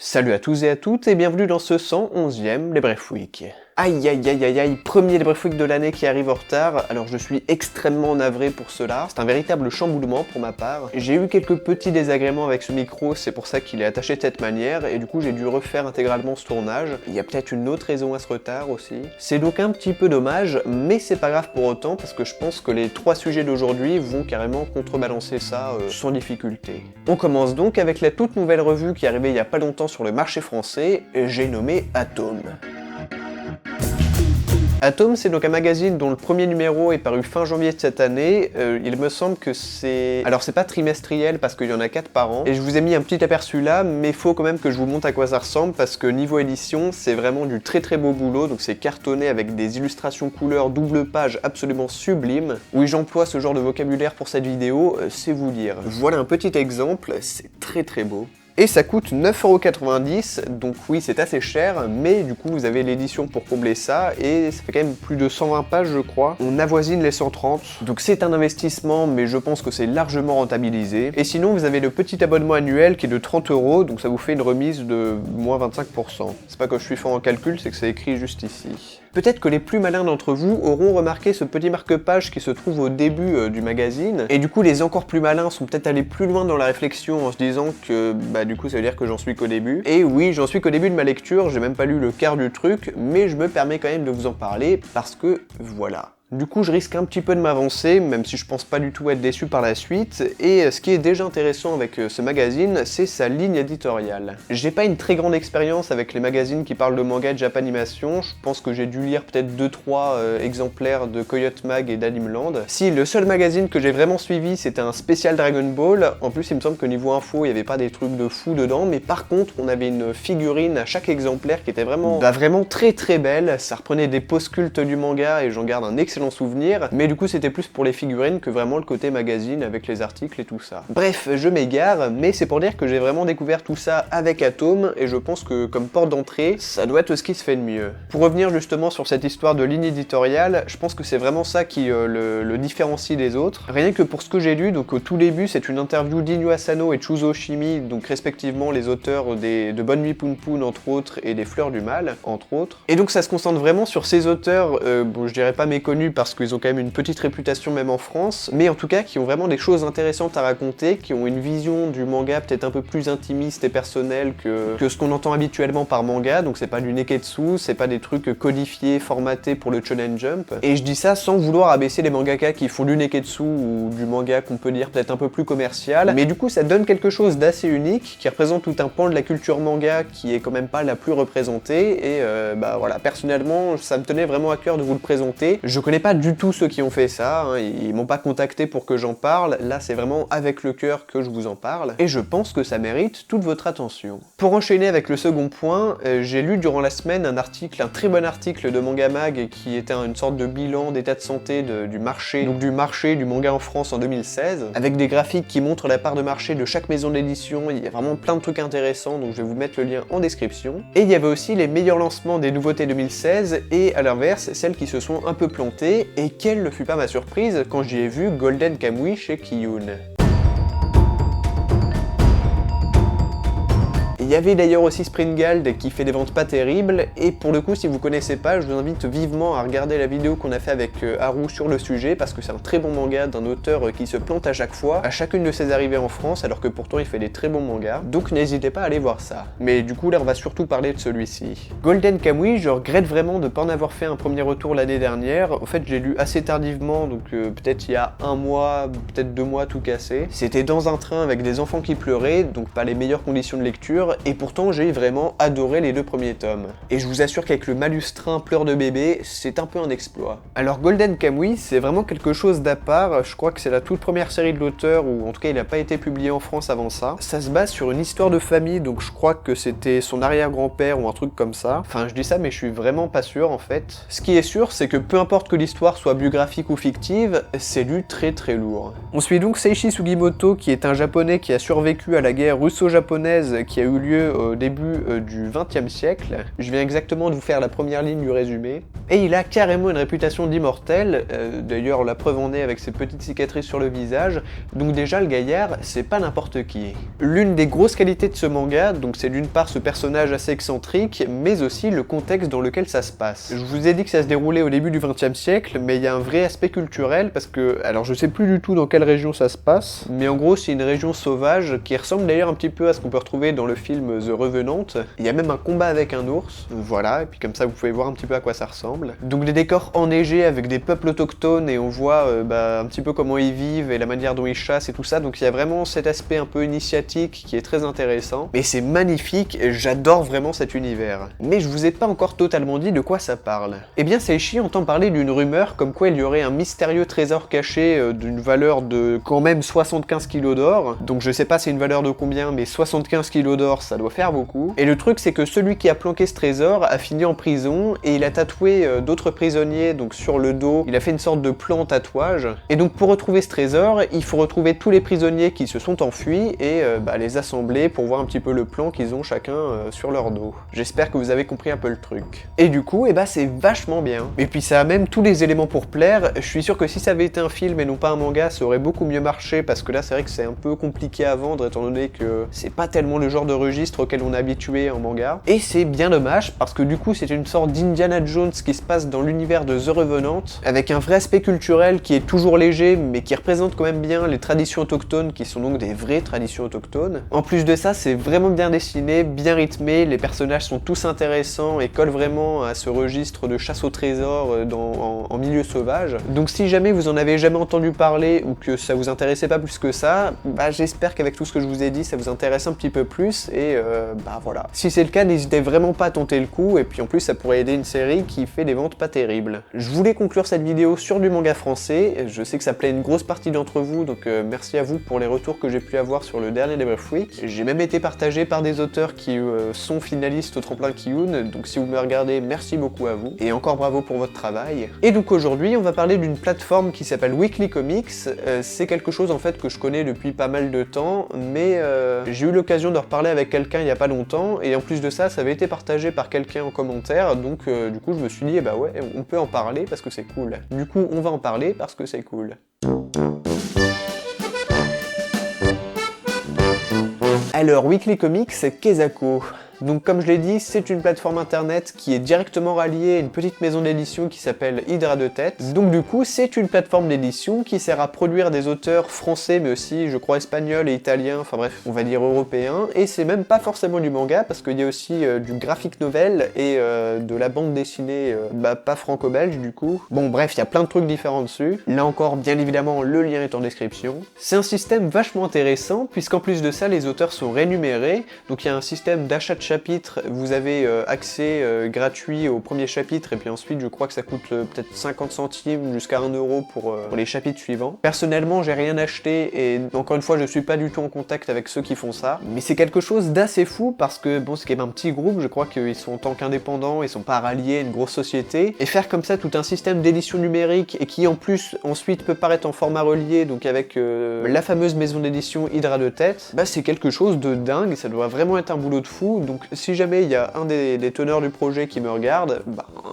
Salut à tous et à toutes et bienvenue dans ce 111e Débrief Week. Aïe aïe aïe aïe aïe, premier Débrief Week de l'année qui arrive en retard, alors je suis extrêmement navré pour cela, c'est un véritable chamboulement pour ma part. J'ai eu quelques petits désagréments avec ce micro, c'est pour ça qu'il est attaché de cette manière, et du coup j'ai dû refaire intégralement ce tournage. Il y a peut-être une autre raison à ce retard aussi. C'est donc un petit peu dommage, mais c'est pas grave pour autant, parce que je pense que les 3 sujets d'aujourd'hui vont carrément contrebalancer ça sans difficulté. On commence donc avec la toute nouvelle revue qui est arrivée il y a pas longtemps sur le marché français, et j'ai nommé Atome. Atome, c'est donc un magazine dont le premier numéro est paru fin janvier de cette année. Il me semble que c'est... Alors c'est pas trimestriel parce qu'il y en a 4 par an. Et je vous ai mis un petit aperçu là, mais faut quand même que je vous montre à quoi ça ressemble parce que niveau édition, c'est vraiment du très très beau boulot. Donc c'est cartonné avec des illustrations couleurs double page absolument sublimes. Oui, j'emploie ce genre de vocabulaire pour cette vidéo, c'est vous dire. Voilà un petit exemple, c'est très très beau. Et ça coûte 9,90€, donc oui c'est assez cher, mais du coup vous avez l'édition pour combler ça, et ça fait quand même plus de 120 pages je crois. On avoisine les 130, donc c'est un investissement, mais je pense que c'est largement rentabilisé. Et sinon vous avez le petit abonnement annuel qui est de 30€, donc ça vous fait une remise de moins 25%. C'est pas que je suis fort en calcul, c'est que c'est écrit juste ici. Peut-être que les plus malins d'entre vous auront remarqué ce petit marque-page qui se trouve au début du magazine, et du coup les encore plus malins sont peut-être allés plus loin dans la réflexion en se disant que du coup ça veut dire que j'en suis qu'au début. Et oui, j'en suis qu'au début de ma lecture, j'ai même pas lu le quart du truc, mais je me permets quand même de vous en parler parce que voilà. Du coup, je risque un petit peu de m'avancer, même si je pense pas du tout être déçu par la suite, et ce qui est déjà intéressant avec ce magazine, c'est sa ligne éditoriale. J'ai pas une très grande expérience avec les magazines qui parlent de manga et de Japanimation, je pense que j'ai dû lire peut-être 2-3 exemplaires de Coyote Mag et d'Animland. Si, le seul magazine que j'ai vraiment suivi, c'était un spécial Dragon Ball, en plus il me semble que niveau info, il y avait pas des trucs de fou dedans, mais par contre, on avait une figurine à chaque exemplaire qui était vraiment très très belle, ça reprenait des poses cultes du manga, et j'en garde un excellent souvenir, mais du coup c'était plus pour les figurines que vraiment le côté magazine avec les articles et tout ça. Bref, je m'égare, mais c'est pour dire que j'ai vraiment découvert tout ça avec Atome, et je pense que comme porte d'entrée, ça doit être ce qui se fait de mieux. Pour revenir justement sur cette histoire de ligne éditoriale, je pense que c'est vraiment ça qui le différencie des autres. Rien que pour ce que j'ai lu, donc au tout début c'est une interview d'Inyo Asano et Chuzo Oshimi, donc respectivement les auteurs de Bonne Nuit Poun Poun entre autres, et des Fleurs du Mal, entre autres. Et donc ça se concentre vraiment sur ces auteurs, bon je dirais pas méconnus parce qu'ils ont quand même une petite réputation même en France, mais en tout cas qui ont vraiment des choses intéressantes à raconter, qui ont une vision du manga peut-être un peu plus intimiste et personnelle que ce qu'on entend habituellement par manga, donc c'est pas du neketsu, c'est pas des trucs codifiés, formatés pour le Shonen Jump. Et je dis ça sans vouloir abaisser les mangaka qui font du neketsu ou du manga qu'on peut dire peut-être un peu plus commercial, mais du coup ça donne quelque chose d'assez unique, qui représente tout un pan de la culture manga qui est quand même pas la plus représentée, et voilà, personnellement ça me tenait vraiment à cœur de vous le présenter. Je connais pas du tout ceux qui ont fait ça, hein, ils m'ont pas contacté pour que j'en parle, là c'est vraiment avec le cœur que je vous en parle, et je pense que ça mérite toute votre attention. Pour enchaîner avec le second point, j'ai lu durant la semaine un très bon article de Manga Mag qui était une sorte de bilan d'état de santé du marché du manga en France en 2016, avec des graphiques qui montrent la part de marché de chaque maison d'édition, il y a vraiment plein de trucs intéressants, donc je vais vous mettre le lien en description. Et il y avait aussi les meilleurs lancements des nouveautés 2016, et à l'inverse, celles qui se sont un peu plantées. Et quelle ne fut pas ma surprise quand j'y ai vu Golden Kamuy chez Kiyun. Il y avait d'ailleurs aussi Springald qui fait des ventes pas terribles, et pour le coup si vous connaissez pas, je vous invite vivement à regarder la vidéo qu'on a fait avec Haru sur le sujet, parce que c'est un très bon manga d'un auteur qui se plante à chaque fois, à chacune de ses arrivées en France, alors que pourtant il fait des très bons mangas, donc n'hésitez pas à aller voir ça. Mais du coup là on va surtout parler de celui-ci. Golden Kamuy, je regrette vraiment de pas en avoir fait un premier retour l'année dernière, en fait j'ai lu assez tardivement, donc peut-être il y a 1 mois, peut-être 2 mois tout cassé. C'était dans un train avec des enfants qui pleuraient, donc pas les meilleures conditions de lecture, et pourtant j'ai vraiment adoré les 2 premiers tomes. Et je vous assure qu'avec le malus train pleurs de bébé, c'est un peu un exploit. Alors Golden Kamuy, c'est vraiment quelque chose d'à part, je crois que c'est la toute première série de l'auteur, ou en tout cas il n'a pas été publié en France avant ça. Ça se base sur une histoire de famille, donc je crois que c'était son arrière-grand-père ou un truc comme ça. Enfin je dis ça mais je suis vraiment pas sûr en fait. Ce qui est sûr, c'est que peu importe que l'histoire soit biographique ou fictive, c'est lu très très lourd. On suit donc Seishi Sugimoto, qui est un japonais qui a survécu à la guerre russo-japonaise qui a eu lieu lieu au début du XXe siècle. Je viens exactement de vous faire la première ligne du résumé. Et il a carrément une réputation d'immortel, d'ailleurs la preuve en est avec ses petites cicatrices sur le visage, donc déjà le gaillard, c'est pas n'importe qui. L'une des grosses qualités de ce manga, donc c'est d'une part ce personnage assez excentrique, mais aussi le contexte dans lequel ça se passe. Je vous ai dit que ça se déroulait au début du XXe siècle, mais il y a un vrai aspect culturel parce que, alors je sais plus du tout dans quelle région ça se passe, mais en gros c'est une région sauvage qui ressemble d'ailleurs un petit peu à ce qu'on peut retrouver dans le film The Revenant. Il y a même un combat avec un ours, voilà, et puis comme ça vous pouvez voir un petit peu à quoi ça ressemble. Donc des décors enneigés avec des peuples autochtones et on voit un petit peu comment ils vivent et la manière dont ils chassent et tout ça, donc il y a vraiment cet aspect un peu initiatique qui est très intéressant. Mais c'est magnifique, j'adore vraiment cet univers. Mais je vous ai pas encore totalement dit de quoi ça parle. Eh bien Seishi entend parler d'une rumeur comme quoi il y aurait un mystérieux trésor caché d'une valeur de quand même 75 kilos d'or. Donc je sais pas c'est une valeur de combien, mais 75 kilos d'or ça doit faire beaucoup. Et le truc c'est que celui qui a planqué ce trésor a fini en prison et il a tatoué d'autres prisonniers donc sur le dos. Il a fait une sorte de plan tatouage. Et donc pour retrouver ce trésor, il faut retrouver tous les prisonniers qui se sont enfuis et les assembler pour voir un petit peu le plan qu'ils ont chacun sur leur dos. J'espère que vous avez compris un peu le truc. Et du coup, c'est vachement bien. Et puis ça a même tous les éléments pour plaire. Je suis sûr que si ça avait été un film et non pas un manga, ça aurait beaucoup mieux marché parce que là c'est vrai que c'est un peu compliqué à vendre étant donné que c'est pas tellement le genre de registre auquel on est habitué en manga. Et c'est bien dommage parce que du coup c'est une sorte d'Indiana Jones qui se passe dans l'univers de The Revenant avec un vrai aspect culturel qui est toujours léger mais qui représente quand même bien les traditions autochtones qui sont donc des vraies traditions autochtones. En plus de ça, c'est vraiment bien dessiné, bien rythmé, les personnages sont tous intéressants et collent vraiment à ce registre de chasse au trésor en milieu sauvage. Donc si jamais vous en avez jamais entendu parler ou que ça vous intéressait pas plus que ça, j'espère qu'avec tout ce que je vous ai dit, ça vous intéresse un petit peu plus et voilà. Si c'est le cas, n'hésitez vraiment pas à tenter le coup et puis en plus ça pourrait aider une série qui fait des ventes pas terribles. Je voulais conclure cette vidéo sur du manga français, je sais que ça plaît à une grosse partie d'entre vous, donc merci à vous pour les retours que j'ai pu avoir sur le dernier Debrief Week. J'ai même été partagé par des auteurs qui sont finalistes au tremplin Kiyun, donc si vous me regardez, merci beaucoup à vous, et encore bravo pour votre travail. Et donc aujourd'hui, on va parler d'une plateforme qui s'appelle Weekly Comics, c'est quelque chose en fait que je connais depuis pas mal de temps, mais j'ai eu l'occasion de reparler avec quelqu'un il y a pas longtemps, et en plus de ça, ça avait été partagé par quelqu'un en commentaire, donc du coup je me suis dit, ouais, on peut en parler parce que c'est cool. Du coup, on va en parler parce que c'est cool. Alors, Weekly Comics, c'est Kezako. Donc comme je l'ai dit, c'est une plateforme internet qui est directement ralliée à une petite maison d'édition qui s'appelle Hydra de Tête. Donc du coup, c'est une plateforme d'édition qui sert à produire des auteurs français, mais aussi, je crois, espagnols et italiens, enfin bref, on va dire européens. Et c'est même pas forcément du manga, parce qu'il y a aussi du graphic novel et de la bande dessinée, pas franco-belge du coup. Bon bref, il y a plein de trucs différents dessus. Là encore, bien évidemment, le lien est en description. C'est un système vachement intéressant, puisqu'en plus de ça, les auteurs sont rémunérés. Donc il y a un système d'achat de chapitres, vous avez accès gratuit au premier chapitre, et puis ensuite je crois que ça coûte peut-être 50 centimes jusqu'à 1 euro pour les chapitres suivants. Personnellement, j'ai rien acheté, et encore une fois, je suis pas du tout en contact avec ceux qui font ça, mais c'est quelque chose d'assez fou, parce que bon, c'est quand même un petit groupe, je crois qu'ils sont en tant qu'indépendants, ils sont pas ralliés à une grosse société, et faire comme ça tout un système d'édition numérique, et qui en plus, ensuite peut paraître en format relié, donc avec la fameuse maison d'édition Hydra de Tête, c'est quelque chose de dingue, ça doit vraiment être un boulot de fou. Donc si jamais il y a un des teneurs du projet qui me regarde,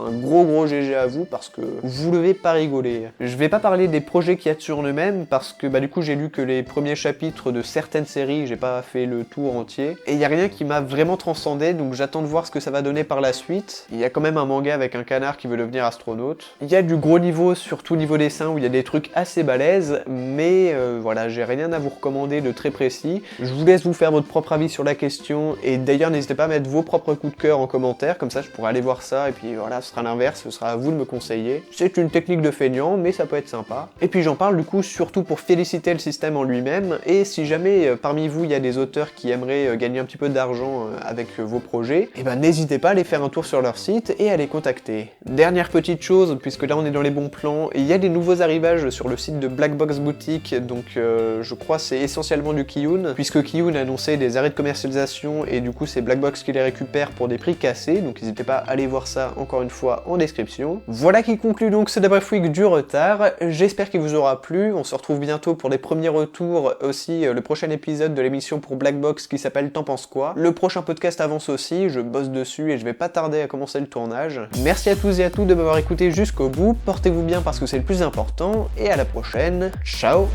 un gros GG à vous parce que vous ne devez pas rigoler. Je vais pas parler des projets qu'il y a sur eux-mêmes parce que du coup j'ai lu que les premiers chapitres de certaines séries, j'ai pas fait le tour entier, et il y a rien qui m'a vraiment transcendé, donc j'attends de voir ce que ça va donner par la suite. Il y a quand même un manga avec un canard qui veut devenir astronaute. Il y a du gros niveau, surtout niveau dessin, où il y a des trucs assez balèzes, mais voilà, j'ai rien à vous recommander de très précis. Je vous laisse vous faire votre propre avis sur la question, et d'ailleurs n'hésitez pas à mettre vos propres coups de cœur en commentaire, comme ça je pourrai aller voir ça, et puis voilà, ce sera l'inverse, ce sera à vous de me conseiller. C'est une technique de feignant, mais ça peut être sympa. Et puis j'en parle du coup surtout pour féliciter le système en lui-même, et si jamais parmi vous il y a des auteurs qui aimeraient gagner un petit peu d'argent avec vos projets, n'hésitez pas à aller faire un tour sur leur site et à les contacter. Dernière petite chose, puisque là on est dans les bons plans, il y a des nouveaux arrivages sur le site de Black Box Boutique, donc je crois c'est essentiellement du Kiyun, puisque Kiyun a annoncé des arrêts de commercialisation, et du coup c'est Black Box qui les récupère pour des prix cassés, donc n'hésitez pas à aller voir ça encore une fois en description. Voilà qui conclut donc ce débrief week du retard, j'espère qu'il vous aura plu, on se retrouve bientôt pour les premiers retours, aussi le prochain épisode de l'émission pour Black Box qui s'appelle T'en penses quoi. Le prochain podcast avance aussi, je bosse dessus et je vais pas tarder à commencer le tournage. Merci à tous et à toutes de m'avoir écouté jusqu'au bout, portez-vous bien parce que c'est le plus important, et à la prochaine, ciao.